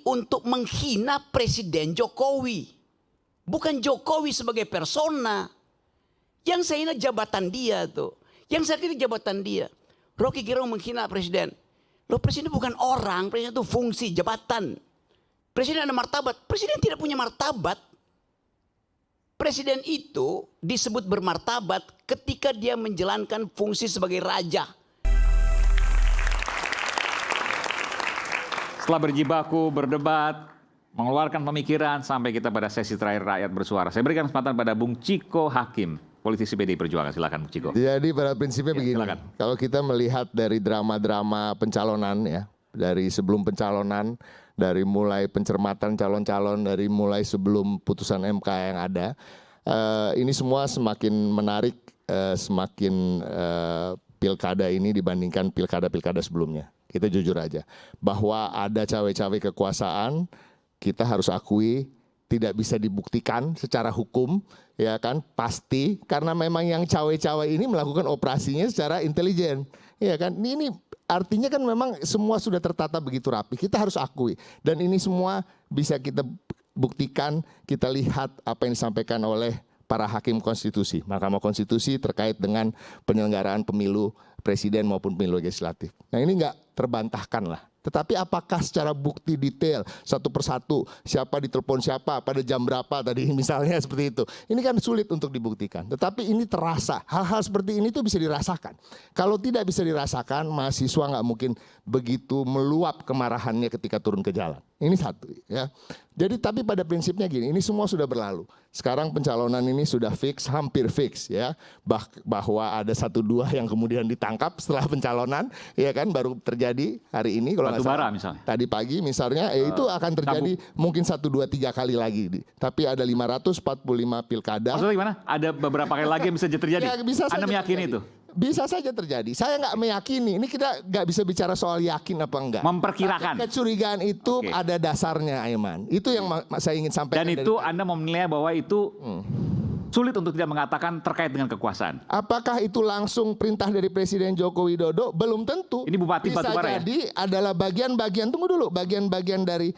untuk menghina Presiden Jokowi. Bukan Jokowi sebagai persona. Yang saya hina jabatan dia tuh. Yang saya kira jabatan dia. Rocky Gerung menghina presiden. Loh, presiden bukan orang, presiden itu fungsi, jabatan. Presiden ada martabat. Presiden tidak punya martabat. Presiden itu disebut bermartabat ketika dia menjalankan fungsi sebagai raja. Setelah berjibaku, berdebat, mengeluarkan pemikiran sampai kita pada sesi terakhir rakyat bersuara. Saya berikan kesempatan pada Bung Ciko Hakim, politisi PDI Perjuangan. Silakan Bung Ciko. Jadi pada prinsipnya begini, silakan. Kalau kita melihat dari drama-drama pencalonan ya, dari sebelum pencalonan, dari mulai pencermatan calon-calon, dari mulai sebelum putusan MK yang ada, ini semua semakin menarik, semakin pilkada ini dibandingkan pilkada-pilkada sebelumnya. Kita jujur aja, bahwa ada cawe-cawe kekuasaan, kita harus akui tidak bisa dibuktikan secara hukum, ya kan, pasti, karena memang yang cawe-cawe ini melakukan operasinya secara intelijen, ya kan. Ini artinya kan memang semua sudah tertata begitu rapi, kita harus akui. Dan ini semua bisa kita buktikan, kita lihat apa yang disampaikan oleh para hakim konstitusi, Mahkamah Konstitusi terkait dengan penyelenggaraan pemilu presiden maupun pemilu legislatif. Nah ini nggak terbantahkan lah. Tetapi apakah secara bukti detail satu persatu siapa ditelepon siapa pada jam berapa tadi misalnya seperti itu. Ini kan sulit untuk dibuktikan. Tetapi ini terasa. Hal-hal seperti ini tuh bisa dirasakan. Kalau tidak bisa dirasakan, mahasiswa nggak mungkin begitu meluap kemarahannya ketika turun ke jalan. Ini satu ya. Jadi tapi pada prinsipnya gini, ini semua sudah berlalu. Sekarang pencalonan ini sudah fix, hampir fix ya. Bahwa ada 1-2 yang kemudian ditangkap setelah pencalonan, ya kan, baru terjadi hari ini. Kalau Batubara misalnya. Tadi pagi misalnya, itu akan terjadi mungkin 1, 2, 3 kali lagi. Tapi ada 545 pilkada. Maksudnya gimana? Ada beberapa kali lagi yang bisa terjadi? Ya, bisa Anda meyakini terjadi. itu? Bisa saja terjadi. Saya nggak meyakini. Ini kita nggak bisa bicara soal yakin apa enggak. Memperkirakan. Tapi kecurigaan itu ada dasarnya, Aiman. Itu yang saya ingin sampaikan. Dan itu Anda mau menilai bahwa itu sulit untuk tidak mengatakan terkait dengan kekuasaan. Apakah itu langsung perintah dari Presiden Joko Widodo? Belum tentu. Ini Bupati Batubara ya? Bisa jadi adalah bagian-bagian, tunggu dulu, bagian-bagian dari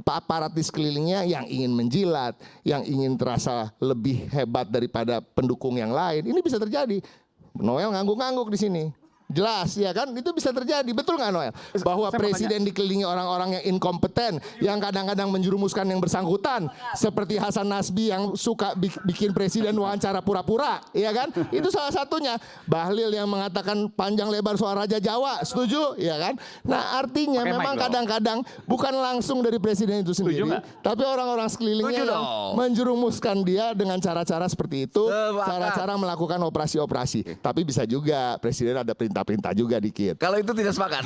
aparat di sekelilingnya yang ingin menjilat, yang ingin terasa lebih hebat daripada pendukung yang lain. Ini bisa terjadi. Noel ngangguk-ngangguk di sini. Jelas ya kan, itu bisa terjadi, betul nggak Noel? Bahwa presiden dikelilingi orang-orang yang inkompeten, yang kadang-kadang menjerumuskan yang bersangkutan, seperti Hasan Nasbi yang suka bikin presiden wawancara pura-pura, ya kan? Itu salah satunya. Bahlil yang mengatakan panjang lebar soal Raja Jawa, setuju, ya kan? Nah artinya memang kadang-kadang bukan langsung dari presiden itu sendiri, tapi orang-orang sekelilingnya yang menjerumuskan dia dengan cara-cara seperti itu, cara-cara melakukan operasi-operasi. Tapi bisa juga presiden ada perintah juga dikit. Kalau itu tidak sepakat.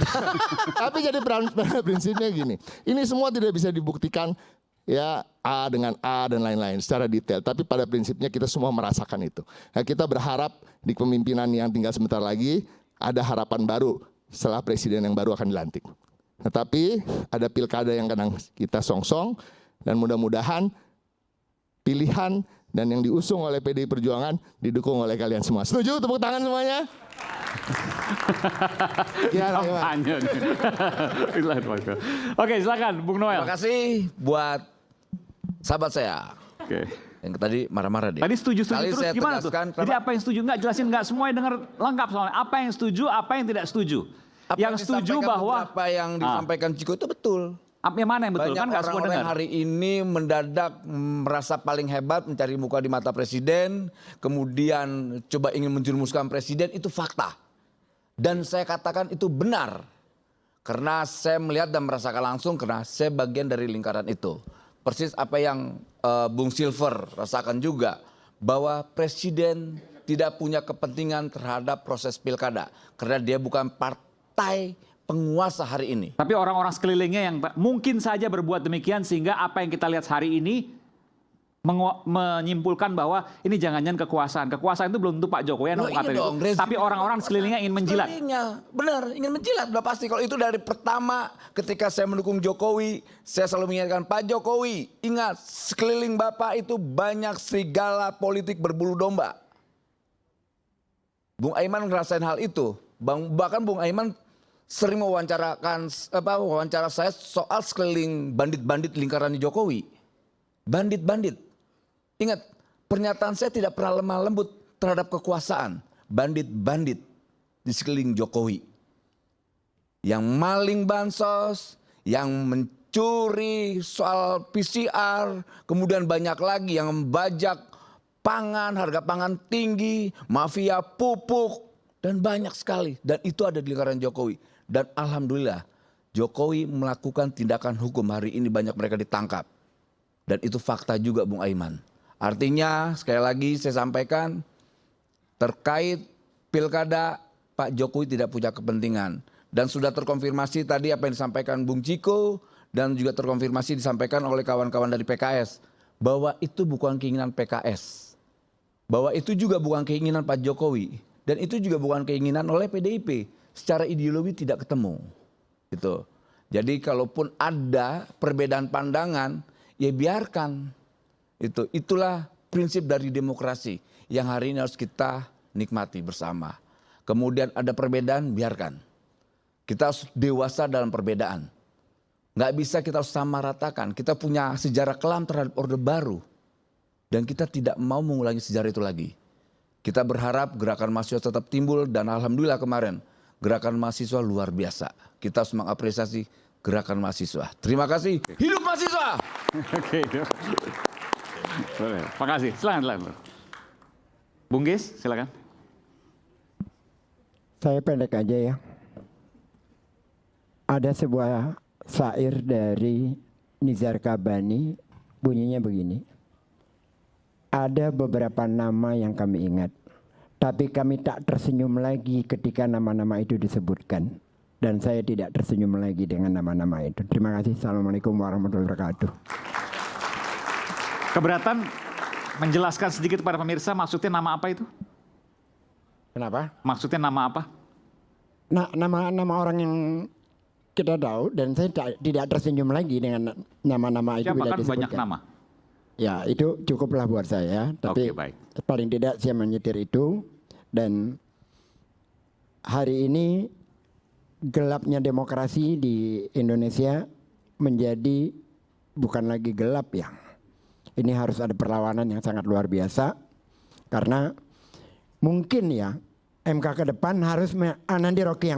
Tapi jadi prinsipnya gini, ini semua tidak bisa dibuktikan ya A dengan A dan lain-lain secara detail. Tapi pada prinsipnya kita semua merasakan itu. Nah, kita berharap di kepemimpinan yang tinggal sebentar lagi ada harapan baru setelah presiden yang baru akan dilantik. Tetapi ada pilkada yang kadang kita songsong dan mudah-mudahan pilihan dan yang diusung oleh PDI Perjuangan didukung oleh kalian semua. Setuju? Tepuk tangan semuanya. Oke, silakan Bung Noel. Terima kasih buat sahabat saya. Oke. Yang tadi marah-marah dia. Tadi setuju terus saya gimana tuh? Jadi apa yang setuju? Enggak jelasin, enggak semuanya dengar lengkap soalnya. Apa yang setuju, apa yang tidak setuju. Yang setuju bahwa apa yang disampaikan Ciko itu betul. Apa yang mana yang betul? Banyak Kan nggak semua orang-orang dengar. hari ini mendadak merasa paling hebat, mencari muka di mata presiden, kemudian coba ingin menjerumuskan presiden, itu fakta. Dan saya katakan itu benar. Karena saya melihat dan merasakan langsung, karena saya bagian dari lingkaran itu. Persis apa yang Bung Silver rasakan juga, bahwa presiden tidak punya kepentingan terhadap proses pilkada. Karena dia bukan partai penguasa hari ini. Tapi orang-orang sekelilingnya yang mungkin saja berbuat demikian sehingga apa yang kita lihat hari ini menyimpulkan bahwa ini jangan-jangan kekuasaan. Kekuasaan itu belum tentu Pak Jokowi yang mengatakan itu. Tapi orang-orang sekelilingnya ingin menjilat. Benar, ingin menjilat. Udah pasti. Kalau itu dari pertama ketika saya mendukung Jokowi, saya selalu mengingatkan Pak Jokowi, ingat sekeliling Bapak itu banyak serigala politik berbulu domba. Bung Aiman ngerasain hal itu. Bahkan Bung Aiman sering wawancara saya soal sekeliling bandit-bandit lingkaran Jokowi. Bandit-bandit. Ingat, pernyataan saya tidak pernah lemah lembut terhadap kekuasaan. Bandit-bandit di sekeliling Jokowi. Yang maling bansos, yang mencuri soal PCR, kemudian banyak lagi yang membajak pangan, harga pangan tinggi, mafia pupuk, dan banyak sekali. Dan itu ada di lingkaran Jokowi. Dan alhamdulillah Jokowi melakukan tindakan hukum. Hari ini banyak mereka ditangkap. Dan itu fakta juga Bung Aiman. Artinya sekali lagi saya sampaikan terkait pilkada Pak Jokowi tidak punya kepentingan. Dan sudah terkonfirmasi tadi apa yang disampaikan Bung Ciko dan juga terkonfirmasi disampaikan oleh kawan-kawan dari PKS. Bahwa itu bukan keinginan PKS. Bahwa itu juga bukan keinginan Pak Jokowi. Dan itu juga bukan keinginan oleh PDIP. Secara ideologi tidak ketemu. Gitu. Jadi kalaupun ada perbedaan pandangan, ya biarkan. Itulah prinsip dari demokrasi yang hari ini harus kita nikmati bersama. Kemudian ada perbedaan, biarkan. Kita harus dewasa dalam perbedaan. Nggak bisa kita samaratakan. Kita punya sejarah kelam terhadap Orde Baru. Dan kita tidak mau mengulangi sejarah itu lagi. Kita berharap gerakan mahasiswa tetap timbul dan alhamdulillah kemarin gerakan mahasiswa luar biasa. Kita harus mengapresiasi gerakan mahasiswa. Terima kasih. Hidup mahasiswa! Oke. Boleh. Makasih. Silakan. Bung Gis, silakan. Saya pendek aja ya. Ada sebuah syair dari Nizar Kabani, bunyinya begini. Ada beberapa nama yang kami ingat, tapi kami tak tersenyum lagi ketika nama-nama itu disebutkan. Dan saya tidak tersenyum lagi dengan nama-nama itu. Terima kasih. Assalamualaikum warahmatullahi wabarakatuh. Keberatan menjelaskan sedikit kepada pemirsa maksudnya nama apa itu? Kenapa? Maksudnya nama apa? Nah, nama orang yang kita tahu dan saya tidak tersenyum lagi dengan nama-nama itu bila Bahkan disebutkan. banyak nama. Ya, itu cukuplah buat saya. Tapi Oke, baik. paling tidak saya menyetir itu. Dan hari ini gelapnya demokrasi di Indonesia menjadi bukan lagi gelap ya. Ini harus ada perlawanan yang sangat luar biasa. Karena mungkin ya MK ke depan harus nanti Rocky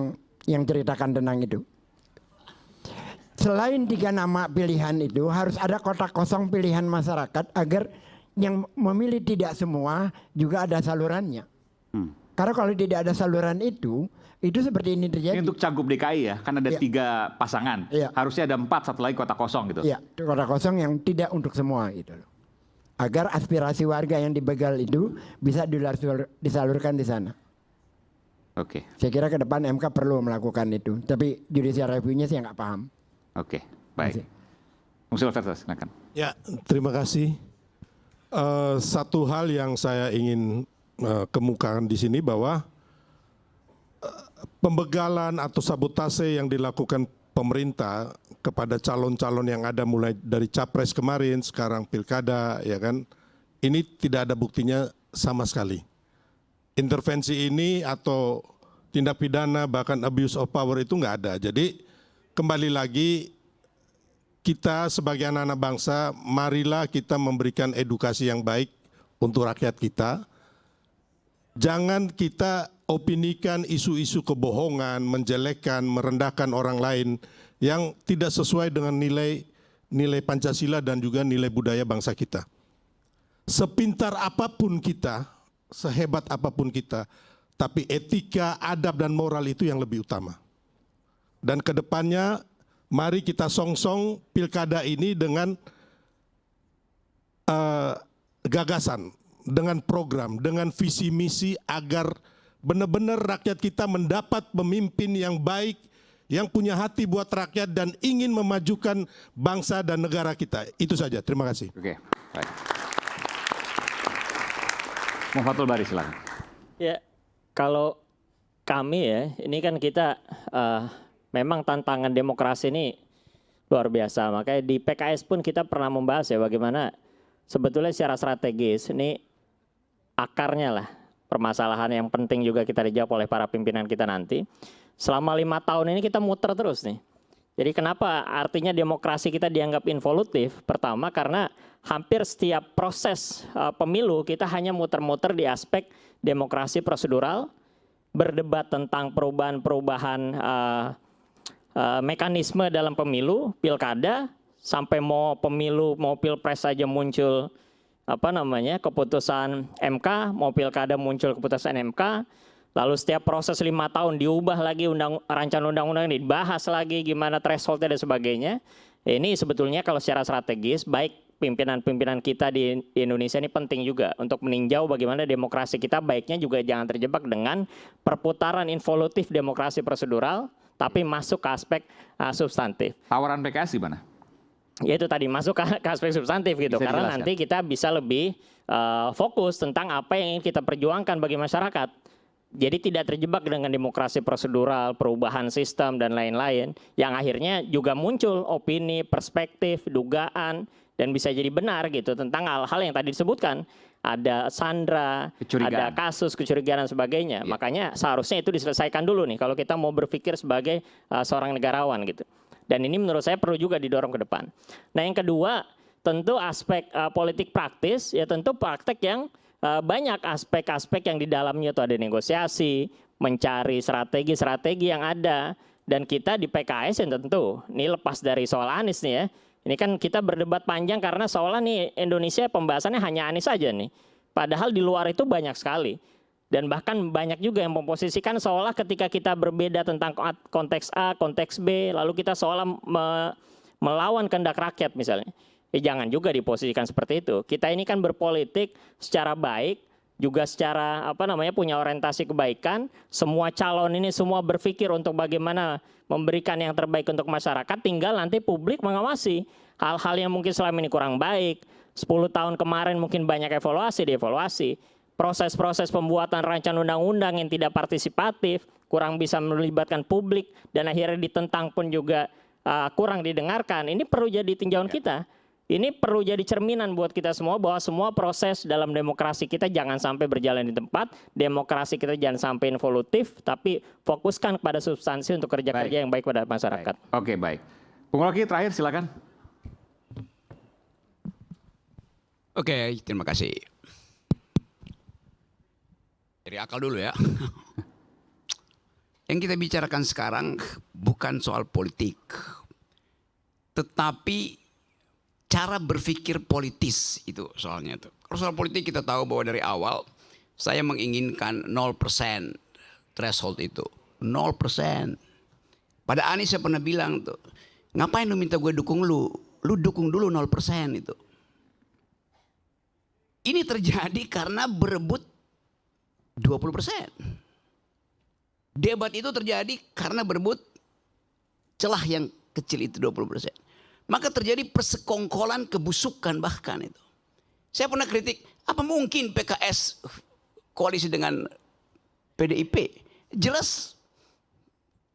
yang ceritakan tentang itu. Selain 3 nama pilihan itu harus ada kotak kosong pilihan masyarakat agar yang memilih tidak semua juga ada salurannya. Karena kalau tidak ada saluran itu seperti ini terjadi. Ini untuk Cagup DKI ya, kan ada 3 pasangan. Iya. Harusnya ada 4, satu lagi kotak kosong gitu. Iya, kotak kosong yang tidak untuk semua gitu loh. Agar aspirasi warga yang dibegal itu bisa disalurkan di sana. Oke. Saya kira ke depan MK perlu melakukan itu. Tapi judicial review-nya saya nggak paham. Oke, baik. Bung Silverto, silakan. Ya, terima kasih. Satu hal yang saya ingin kemukakan di sini bahwa pembegalan atau sabotase yang dilakukan pemerintah kepada calon-calon yang ada mulai dari capres kemarin, sekarang pilkada, ya kan, ini tidak ada buktinya sama sekali. Intervensi ini atau tindak pidana bahkan abuse of power itu nggak ada. Jadi kembali lagi kita sebagai anak-anak bangsa, marilah kita memberikan edukasi yang baik untuk rakyat kita. Jangan kita opinikan isu-isu kebohongan, menjelekkan, merendahkan orang lain yang tidak sesuai dengan nilai Pancasila dan juga nilai budaya bangsa kita. Sepintar apapun kita, sehebat apapun kita, tapi etika, adab, dan moral itu yang lebih utama. Dan kedepannya, mari kita song-song pilkada ini dengan gagasan, dengan program, dengan visi misi agar benar-benar rakyat kita mendapat pemimpin yang baik, yang punya hati buat rakyat dan ingin memajukan bangsa dan negara kita. Itu saja, terima kasih. Oke, baik. Bung Fathul Bari, silakan. Ya, kalau kami ya, ini kan kita memang tantangan demokrasi ini luar biasa. Makanya di PKS pun kita pernah membahas ya bagaimana sebetulnya secara strategis ini akarnya lah permasalahan yang penting juga kita dijawab oleh para pimpinan kita nanti. selama 5 tahun ini kita muter terus nih. Jadi kenapa artinya demokrasi kita dianggap involutif? Pertama karena hampir setiap proses pemilu kita hanya muter-muter di aspek demokrasi prosedural, berdebat tentang perubahan-perubahan mekanisme dalam pemilu, pilkada, sampai mau pemilu, mau pilpres saja muncul keputusan MK, mau pilkada muncul keputusan MK. Lalu setiap proses 5 tahun diubah lagi rancangan undang-undang ini, dibahas lagi gimana thresholdnya dan sebagainya. Ini sebetulnya kalau secara strategis, baik pimpinan-pimpinan kita di Indonesia ini penting juga untuk meninjau bagaimana demokrasi kita baiknya juga jangan terjebak dengan perputaran involutif demokrasi prosedural, tapi masuk ke aspek substantif. Tawaran PKS gimana? Ya itu tadi masuk ke aspek substantif gitu, Bisa karena dijelaskan? nanti kita bisa lebih fokus tentang apa yang ingin kita perjuangkan bagi masyarakat. Jadi tidak terjebak dengan demokrasi prosedural, perubahan sistem dan lain-lain yang akhirnya juga muncul opini, perspektif, dugaan dan bisa jadi benar gitu tentang hal-hal yang tadi disebutkan. Ada sandra, ada kasus kecurigaan dan sebagainya. Makanya seharusnya itu diselesaikan dulu nih kalau kita mau berpikir sebagai seorang negarawan gitu. Dan ini menurut saya perlu juga didorong ke depan. Nah yang kedua tentu aspek politik praktis, ya tentu praktek yang banyak aspek-aspek yang di dalamnya itu ada negosiasi, mencari strategi-strategi yang ada. Dan kita di PKS yang tentu, ini lepas dari soal Anies nih ya. Ini kan kita berdebat panjang karena seolah nih Indonesia pembahasannya hanya Anies saja nih. Padahal di luar itu banyak sekali. Dan bahkan banyak juga yang memposisikan seolah ketika kita berbeda tentang konteks A, konteks B, lalu kita seolah melawan kehendak rakyat misalnya. Jangan juga diposisikan seperti itu. Kita ini kan berpolitik secara baik, juga secara punya orientasi kebaikan. Semua calon ini semua berpikir untuk bagaimana memberikan yang terbaik untuk masyarakat. Tinggal nanti publik mengawasi hal-hal yang mungkin selama ini kurang baik. 10 tahun kemarin mungkin banyak evaluasi, dievaluasi. Proses-proses pembuatan rancangan undang-undang yang tidak partisipatif, kurang bisa melibatkan publik, dan akhirnya ditentang pun juga kurang didengarkan. Ini perlu jadi tinjauan kita. Ini perlu jadi cerminan buat kita semua bahwa semua proses dalam demokrasi kita jangan sampai berjalan di tempat, demokrasi kita jangan sampai involutif, tapi fokuskan kepada substansi untuk kerja-kerja yang baik pada masyarakat. Oke, baik. Bung Rocky terakhir silakan. Oke, terima kasih. Dari akal dulu ya. Yang kita bicarakan sekarang bukan soal politik, tetapi cara berpikir politis itu soalnya tuh. Kalau soal politik kita tahu bahwa dari awal saya menginginkan 0% threshold itu. 0%. Pada Anies saya pernah bilang tuh, ngapain lu minta gue dukung lu? Lu dukung dulu 0% itu. Ini terjadi karena berebut 20%. Debat itu terjadi karena berebut celah yang kecil itu 20%. Maka terjadi persekongkolan kebusukan bahkan itu. Saya pernah kritik, apa mungkin PKS koalisi dengan PDIP? Jelas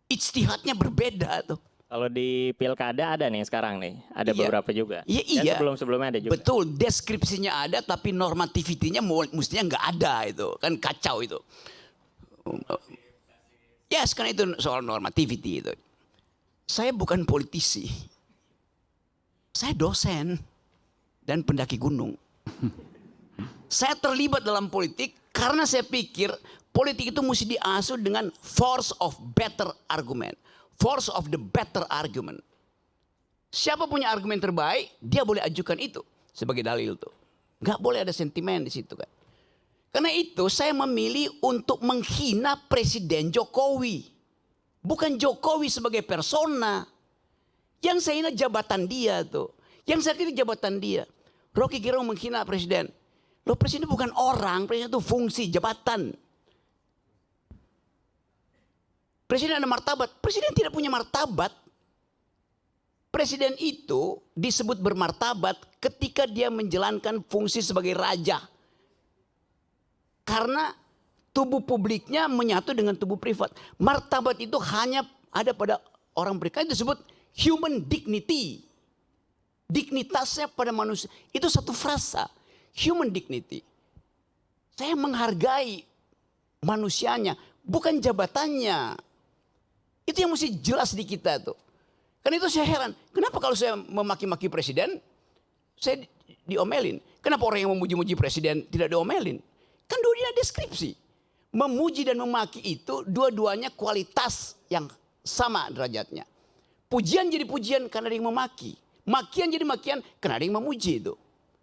ijtihadnya berbeda tuh. Kalau di pilkada ada nih sekarang nih, ada beberapa juga. Iya, Dan iya. sebelum-sebelumnya ada juga. Betul, deskripsinya ada tapi normativitinya mestinya nggak ada itu. Kan kacau itu. Ya, sekarang itu soal normativity itu. Saya bukan politisi. Saya dosen dan pendaki gunung. Saya terlibat dalam politik karena saya pikir politik itu mesti diasuh dengan force of better argument. Force of the better argument. Siapa punya argumen terbaik, dia boleh ajukan itu sebagai dalil tuh. Nggak boleh ada sentimen di situ kan. Karena itu saya memilih untuk menghina Presiden Jokowi. Bukan Jokowi sebagai persona. Yang saya hina jabatan dia tuh. Yang saya kritik jabatan dia. Rocky Gerung menghina presiden. Loh, presiden bukan orang, presiden itu fungsi, jabatan. Presiden ada martabat. Presiden tidak punya martabat. Presiden itu disebut bermartabat ketika dia menjalankan fungsi sebagai raja. Karena tubuh publiknya menyatu dengan tubuh privat. Martabat itu hanya ada pada orang berikan, disebut human dignity. Dignitasnya pada manusia. Itu satu frasa. Human dignity. Saya menghargai manusianya. Bukan jabatannya. Itu yang mesti jelas di kita tuh. Karena itu saya heran, kenapa kalau saya memaki-maki presiden, saya diomelin. Kenapa orang yang memuji-muji presiden tidak diomelin? Kan dua-duanya deskripsi. Memuji dan memaki itu dua-duanya kualitas yang sama derajatnya. Pujian jadi pujian karena ada yang memaki. Makian jadi makian karena ada yang memuji itu.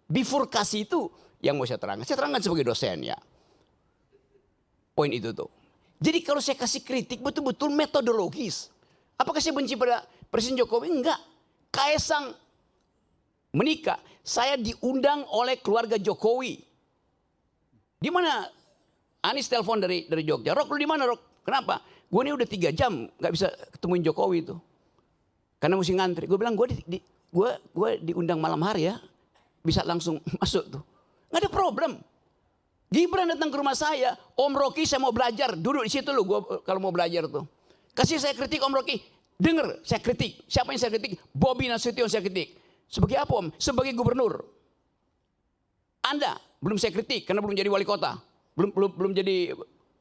Bifurkasi itu yang mau saya terangkan. Saya terangkan sebagai dosen ya. Poin itu tuh. Jadi kalau saya kasih kritik betul-betul metodologis. Apakah saya benci pada Presiden Jokowi? Enggak. Kaisang menikah. Saya diundang oleh keluarga Jokowi. Di mana Anies telepon dari Jogja. Rok, lu di mana Rok? Kenapa? Gue ini udah 3 jam nggak bisa ketemuin Jokowi itu. Karena mesti ngantri. Gue bilang gue diundang malam hari ya. Bisa langsung masuk tuh. Nggak ada problem. Gibran datang ke rumah saya. Om Rocky saya mau belajar. Duduk di situ lu gue kalau mau belajar tuh. Kasih saya kritik Om Rocky. Dengar saya kritik. Siapa yang saya kritik? Bobi Nasution saya kritik. Sebagai apa Om? Sebagai gubernur. Anda belum saya kritik karena belum jadi wali kota. Belum jadi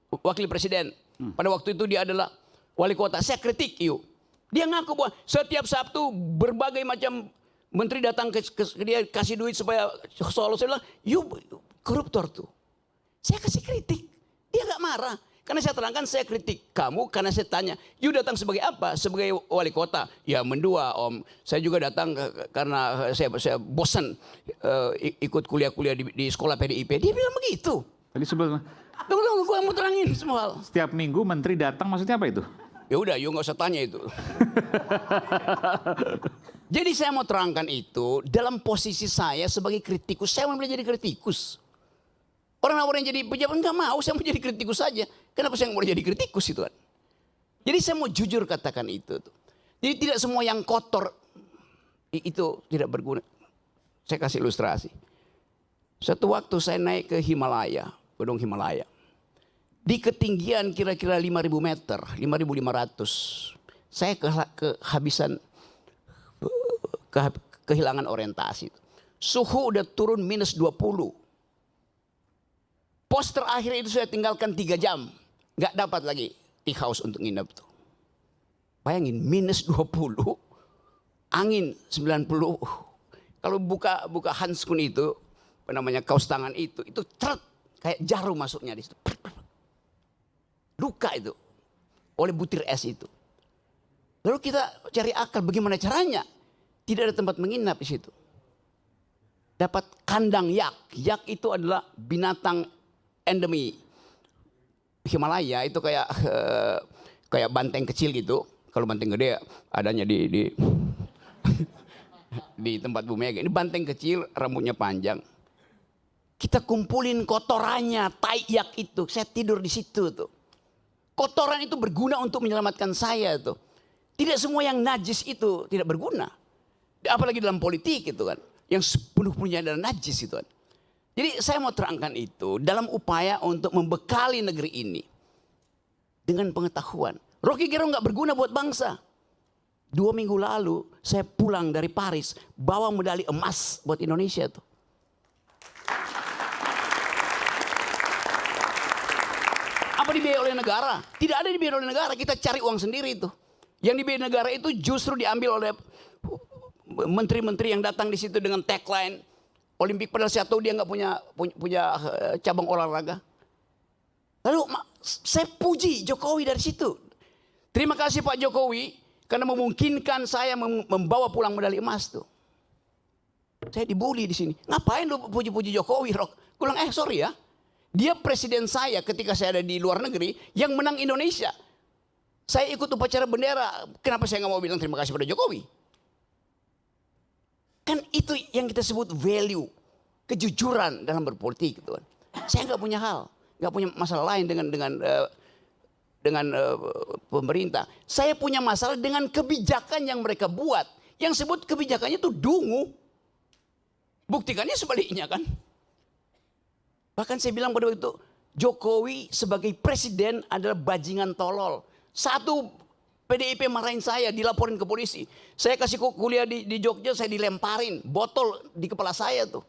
wakil presiden. Pada waktu itu dia adalah wali kota. Saya kritik yuk. Dia ngaku bahwa setiap Sabtu berbagai macam menteri datang ke dia kasih duit supaya solo. Saya bilang, you koruptor tuh. Saya kasih kritik. Dia gak marah. Karena saya terangkan saya kritik kamu karena saya tanya, you datang sebagai apa? Sebagai wali kota? Ya mendua Om. Saya juga datang karena saya bosan ikut kuliah-kuliah di sekolah PDIP. Dia bilang begitu. Tadi sebelum Tunggu, gue mau terangin semua hal. setiap minggu menteri datang maksudnya apa itu? Ya udah, you nggak usah tanya itu. Jadi saya mau terangkan itu dalam posisi saya sebagai kritikus. Saya mau jadi kritikus. Orang-orang yang jadi pejabat nggak mau, saya mau jadi kritikus saja. Kenapa saya nggak mau jadi kritikus itu kan? Jadi saya mau jujur katakan itu. Jadi tidak semua yang kotor itu tidak berguna. Saya kasih ilustrasi. Suatu waktu saya naik ke Himalaya, Gunung Himalaya. Di ketinggian kira-kira 5.000 meter, 5.500. Saya kehilangan orientasi. Suhu udah turun minus 20. Pos terakhir itu saya tinggalkan 3 jam. Nggak dapat lagi tea house untuk nginep tuh. Bayangin minus 20, angin 90. Kalau buka handskun itu, apa namanya kaos tangan itu ceret kayak jarum masuknya di situ. Luka itu oleh butir es itu. Lalu kita cari akal bagaimana caranya. Tidak ada tempat menginap di situ. Dapat kandang yak. Yak itu adalah binatang endemi Himalaya. Itu kayak banteng kecil gitu. Kalau banteng gede adanya di di tempat Bu Mega. Ini banteng kecil, rambutnya panjang. Kita kumpulin kotorannya, tai yak itu. Saya tidur di situ tuh. Kotoran itu berguna untuk menyelamatkan saya tuh. Tidak semua yang najis itu tidak berguna. Apalagi dalam politik itu kan. Yang sepenuh-penuhnya adalah najis itu kan. Jadi saya mau terangkan itu dalam upaya untuk membekali negeri ini. Dengan pengetahuan. Rocky Gerung gak berguna buat bangsa. 2 minggu lalu saya pulang dari Paris. Bawa medali emas buat Indonesia tuh. Apa dibiayai oleh negara? Tidak ada dibiayai oleh negara. Kita cari uang sendiri itu. Yang dibiayai negara itu justru diambil oleh menteri-menteri yang datang di situ dengan tagline Olimpik. Padahal saya tahu dia nggak punya cabang olahraga. Lalu saya puji Jokowi dari situ. Terima kasih Pak Jokowi karena memungkinkan saya membawa pulang medali emas tuh. Saya dibully di sini. Ngapain lu puji-puji Jokowi, Rok? Gue bilang sorry ya. Dia presiden saya ketika saya ada di luar negeri yang menang Indonesia. Saya ikut upacara bendera. Kenapa saya nggak mau bilang terima kasih pada Jokowi? Kan itu yang kita sebut value. Kejujuran dalam berpolitik. Gitu kan. Saya nggak punya hal. Nggak punya masalah lain dengan pemerintah. Saya punya masalah dengan kebijakan yang mereka buat. Yang sebut kebijakannya itu dungu. Buktikannya sebaliknya kan. Bahkan saya bilang pada waktu itu, Jokowi sebagai presiden adalah bajingan tolol. Satu, PDIP marahin saya, dilaporin ke polisi. Saya kasih kuliah di Jogja, saya dilemparin botol di kepala saya tuh.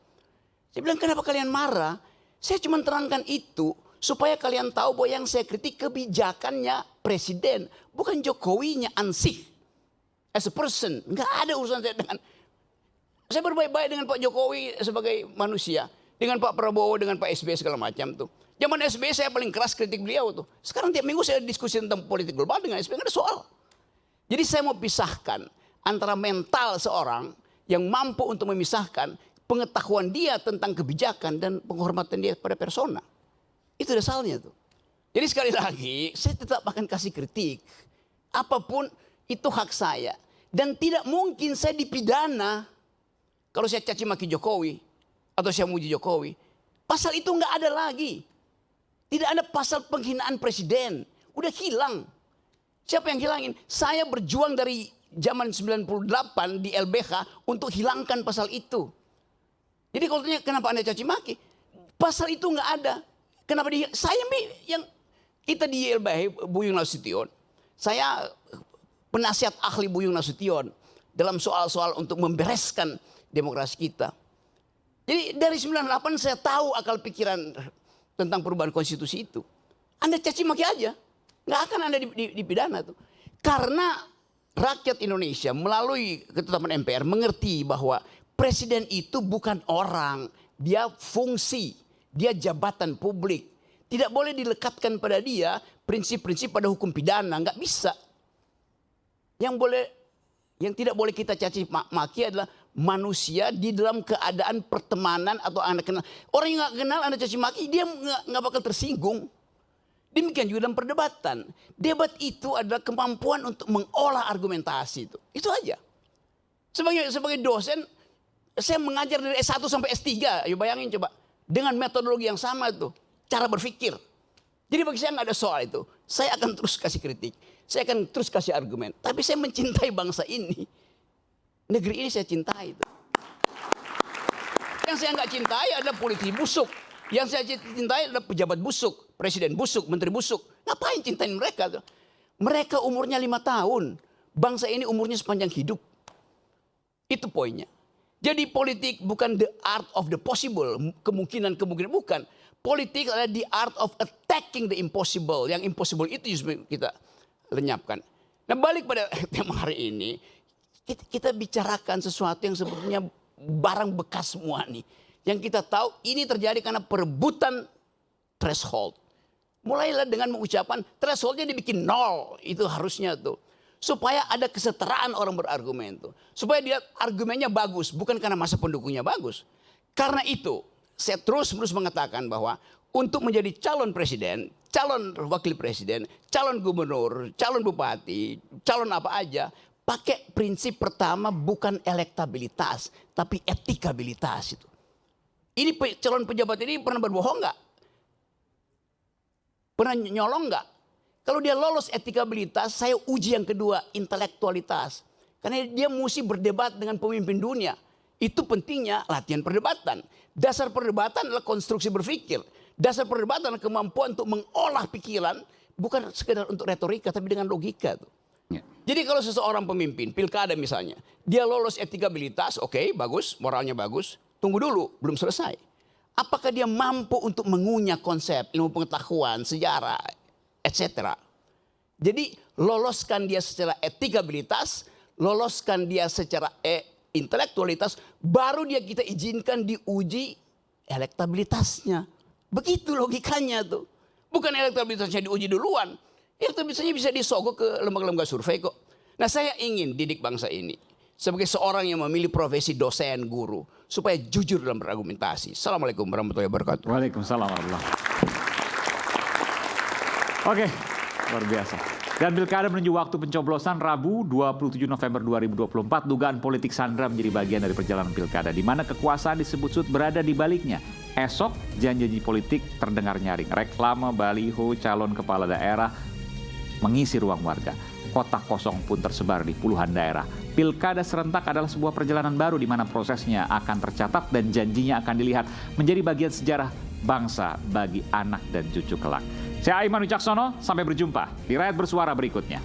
Saya bilang, kenapa kalian marah? Saya cuma terangkan itu Supaya kalian tahu bahwa yang saya kritik kebijakannya presiden, bukan Jokowinya ansih. As a person, nggak ada urusan saya dengan. Saya berbaik-baik dengan Pak Jokowi sebagai manusia, dengan Pak Prabowo, dengan Pak SBY segala macam tuh. Zaman SBY saya paling keras kritik beliau tuh. Sekarang tiap minggu saya diskusi tentang politik global dengan SBY, nggak ada soal. Jadi saya mau pisahkan antara mental seorang yang mampu untuk memisahkan pengetahuan dia tentang kebijakan dan penghormatan dia pada persona. Itu dasarnya tuh. Jadi sekali lagi, saya tetap akan kasih kritik. Apapun itu hak saya. Dan tidak mungkin saya dipidana kalau saya caci maki Jokowi atau saya muji Jokowi. Pasal itu nggak ada lagi. Tidak ada pasal penghinaan presiden. Udah hilang. Siapa yang hilangin? Saya berjuang dari zaman 98 di LBH untuk hilangkan pasal itu. Jadi kalau tanya kenapa Anda caci maki? Pasal itu nggak ada. Kenapa saya yang kita di YLBH Buyung Nasution. Saya penasihat ahli Buyung Nasution dalam soal-soal untuk membereskan demokrasi kita. Jadi dari 98 saya tahu akal pikiran tentang perubahan konstitusi itu. Anda caci maki aja, nggak akan Anda dipidana tuh. Karena rakyat Indonesia melalui ketetapan MPR mengerti bahwa presiden itu bukan orang, dia fungsi. Dia jabatan publik. Tidak boleh dilekatkan pada dia prinsip-prinsip pada hukum pidana. Nggak bisa. Yang tidak boleh kita caci maki adalah manusia di dalam keadaan pertemanan atau Anda kenal. Orang yang nggak kenal Anda caci maki, dia nggak bakal tersinggung. Demikian juga dalam perdebatan. Debat itu adalah kemampuan untuk mengolah argumentasi itu. Itu aja. Sebagai dosen, saya mengajar dari S1 sampai S3. Ayo bayangin coba. Dengan metodologi yang sama itu, cara berpikir. Jadi bagi saya nggak ada soal itu. Saya akan terus kasih kritik. Saya akan terus kasih argumen. Tapi saya mencintai bangsa ini. Negeri ini saya cintai. Yang saya nggak cintai adalah politisi busuk. Yang saya cintai adalah pejabat busuk. Presiden busuk, menteri busuk. Ngapain cintain mereka? Mereka umurnya 5 tahun. Bangsa ini umurnya sepanjang hidup. Itu poinnya. Jadi politik bukan the art of the possible, kemungkinan bukan. Politik adalah the art of attacking the impossible. Yang impossible itu justru kita lenyapkan. Nah balik pada tema hari ini, kita bicarakan sesuatu yang sebetulnya barang bekas semua nih. Yang kita tahu ini terjadi karena perebutan threshold. Mulailah dengan mengucapkan thresholdnya dibikin 0, itu harusnya tuh. Supaya ada kesetaraan orang berargumen tuh. Supaya dia argumennya bagus, bukan karena masa pendukungnya bagus. Karena itu, saya terus-menerus mengatakan bahwa untuk menjadi calon presiden, calon wakil presiden, calon gubernur, calon bupati, calon apa aja, pakai prinsip pertama bukan elektabilitas, tapi etikabilitas itu. Ini calon pejabat ini pernah berbohong nggak? Pernah nyolong nggak? Kalau dia lolos etikabilitas, saya uji yang kedua, intelektualitas. Karena dia mesti berdebat dengan pemimpin dunia. Itu pentingnya latihan perdebatan. Dasar perdebatan adalah konstruksi berpikir. Dasar perdebatan adalah kemampuan untuk mengolah pikiran, bukan sekedar untuk retorika, tapi dengan logika. Ya. Jadi kalau seseorang pemimpin, pilkada misalnya, dia lolos etikabilitas, oke, bagus, moralnya bagus. Tunggu dulu, belum selesai. Apakah dia mampu untuk mengunyah konsep, ilmu pengetahuan, sejarah, etc. Jadi loloskan dia secara etikabilitas, loloskan dia secara intelektualitas, baru dia kita izinkan diuji elektabilitasnya. Begitu logikanya tuh. Bukan elektabilitasnya diuji duluan. Elektabilitasnya bisa disogok ke lembaga-lembaga survei kok. Nah saya ingin didik bangsa ini sebagai seorang yang memilih profesi dosen, guru, supaya jujur dalam berargumentasi. Assalamualaikum warahmatullahi wabarakatuh. Waalaikumsalam warahmatullahi wabarakatuh. Oke, luar biasa. Dan pilkada menuju waktu pencoblosan Rabu 27 November 2024. Dugaan politik sandra menjadi bagian dari perjalanan pilkada, di mana kekuasaan disebut-sebut berada di baliknya. Esok janji-janji politik terdengar nyaring. Reklame, baliho, calon kepala daerah mengisi ruang warga. Kotak kosong pun tersebar di puluhan daerah. Pilkada serentak adalah sebuah perjalanan baru di mana prosesnya akan tercatat dan janjinya akan dilihat menjadi bagian sejarah bangsa bagi anak dan cucu kelak. Saya Aiman Wicaksono, sampai berjumpa di Rakyat Bersuara berikutnya.